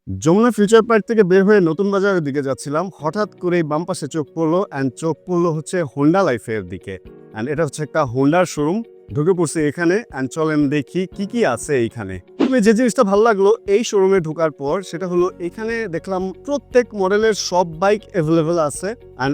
Jamuna future park থেকে বের হয়ে নতুন বাজারের দিকে যাচ্ছিলাম। হঠাৎ করেই বাম পাশে চোখ পড়লো হচ্ছে হোন্ডা লাইফের দিকে। এটা হচ্ছে একটা হোন্ডার শোরুম। ঢুকে পড়ছি এখানে চলেন দেখি কি আছে এইখানে। তবে যে জিনিসটা ভালো লাগলো এই শোরুমে ঢোকার পর সেটা হলো এখানে দেখলাম প্রত্যেক মডেলের সব বাইক অ্যাভেলেবেল আছে।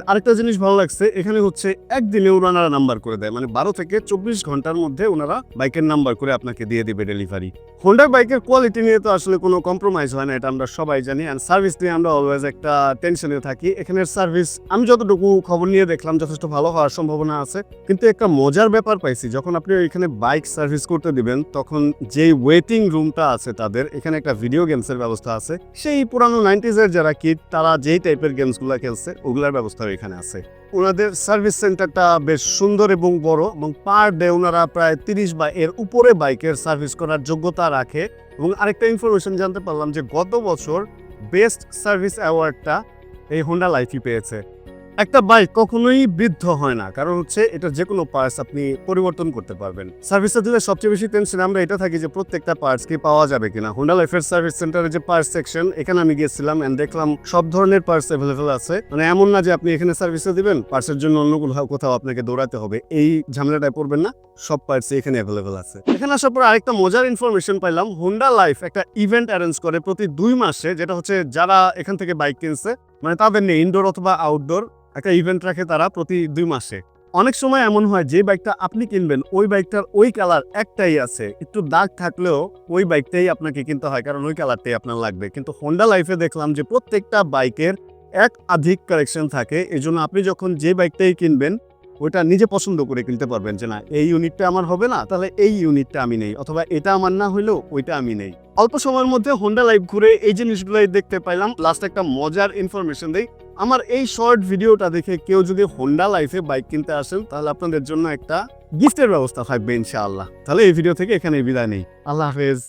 আরেকটা জিনিস ভালো লাগছে, এখানে হচ্ছে একদিনে ওনারা নাম্বার করে দেয়, মানে 12 থেকে 24 ঘন্টার মধ্যে ওনারা বাইকের নাম্বার করে আপনাকে দিয়ে দিবে ডেলিভারি। হোন্ডা বাইকের কোয়ালিটি নিয়ে তো আসলে কোনো কম্প্রোমাইজ হয় না, এটা আমরা সবাই জানি। সার্ভিস নিয়ে আমরা অলওয়েজ একটা টেনশনে থাকি। এখানের সার্ভিস আমি যতটুকু খবর নিয়ে দেখলাম যথেষ্ট ভালো হওয়ার সম্ভাবনা আছে। কিন্তু একটা মজার ব্যাপার পাইছি, যখন আপনি এখানে বাইক সার্ভিস করতে দিবেন তখন যেই ওয়েটিং রুমটা আছে তাদের এখানে একটা ভিডিও গেমসের ব্যবস্থা আছে। সেই পুরানো 90s-এর যারা কিড তারা যেই টাইপের গেমসগুলো খেলছে ওগুলোর ব্যবস্থাও এখানে আছে। ওনাদের সার্ভিস সেন্টারটা বেশ সুন্দর এবং বড়, এবং পার ডে ওনারা প্রায় 30 বা এর উপরে বাইকের সার্ভিস করার যোগ্যতা রাখে। এবং আরেকটা ইনফরমেশন জানতে পারলাম যে গত বছর বেস্ট সার্ভিস অ্যাওয়ার্ডটা এই হোন্ডা লাইফই পেয়েছে। একটা বাইক কখনোই বৃদ্ধ হয় না, কারণ হচ্ছে এটা যে কোনো পার্টস আপনি পরিবর্তন করতে পারবেন। সার্ভিসটা দিলে সবচেয়ে বেশি টেনশন আমরা এটা থাকি যে প্রত্যেকটা পার্টস কি পাওয়া যাবে কিনা। হোন্ডা লাইফের সার্ভিস সেন্টারে যে পার্টস সেকশন, এখানে আমি গিয়েছিলাম এন্ড দেখলাম সব ধরনের পার্টস অ্যাভেলেবেল আছে। মানে এমন না যে আপনি এখানে সার্ভিসটা দিবেন পার্টসের জন্য অন্য কোথাও আপনাকে দৌড়াতে হবে, এই ঝামেলাটায় পড়বেন না। সব পার্টস এখানে অ্যাভেলেবেল আছে। এখানে আসার পর আরেকটা মজার ইনফরমেশন পাইলাম, হোন্ডা লাইফ একটা ইভেন্ট অ্যারেঞ্জ করে প্রতি 2 মাসে, যেটা হচ্ছে যারা এখান থেকে বাইক কিনছে মানে তাদের নিয়ে ইনডোর অথবা আউটডোর একটা ইভেন্ট রাখে তারা প্রতি 2 মাসে। অনেক সময় এমন হয় যে বাইকটা আপনি কিনবেন ওই বাইকটার ওই কালার একটাই আছে, একটু দাগ থাকলেও ওই বাইকটাই আপনাকে কিনতে হয়, কারণ ওই কালারটাই আপনার লাগবে। কিন্তু হোন্ডা লাইফে দেখলাম যে প্রত্যেকটা বাইকের একাধিক কালেকশন থাকে, এজন্য আপনি যখন যে বাইকটাই কিনবেন ওইটা নিজে পছন্দ করে কিনতে পারবেন যে না এই ইউনিটটা আমার হবে না, তাহলে এই ইউনিটটা আমি নেই, অথবা এটা আমার না হইলেও ওইটা আমি নেই। অল্প সময়ের মধ্যে হোন্ডা লাইফ ঘুরে এই জিনিসগুলোই দেখতে পাইলাম। লাস্ট একটা মজার ইনফরমেশন দেই, আমার এই শর্ট ভিডিওটা দেখে কেউ যদি হোন্ডা লাইফে বাইক কিনতে আসেন তাহলে আপনাদের জন্য একটা গিফটের ব্যবস্থা থাকবে ইনশাআল্লাহ। তাহলে এই ভিডিও থেকে এখানে বিদায় নেই। আল্লাহ হাফেজ।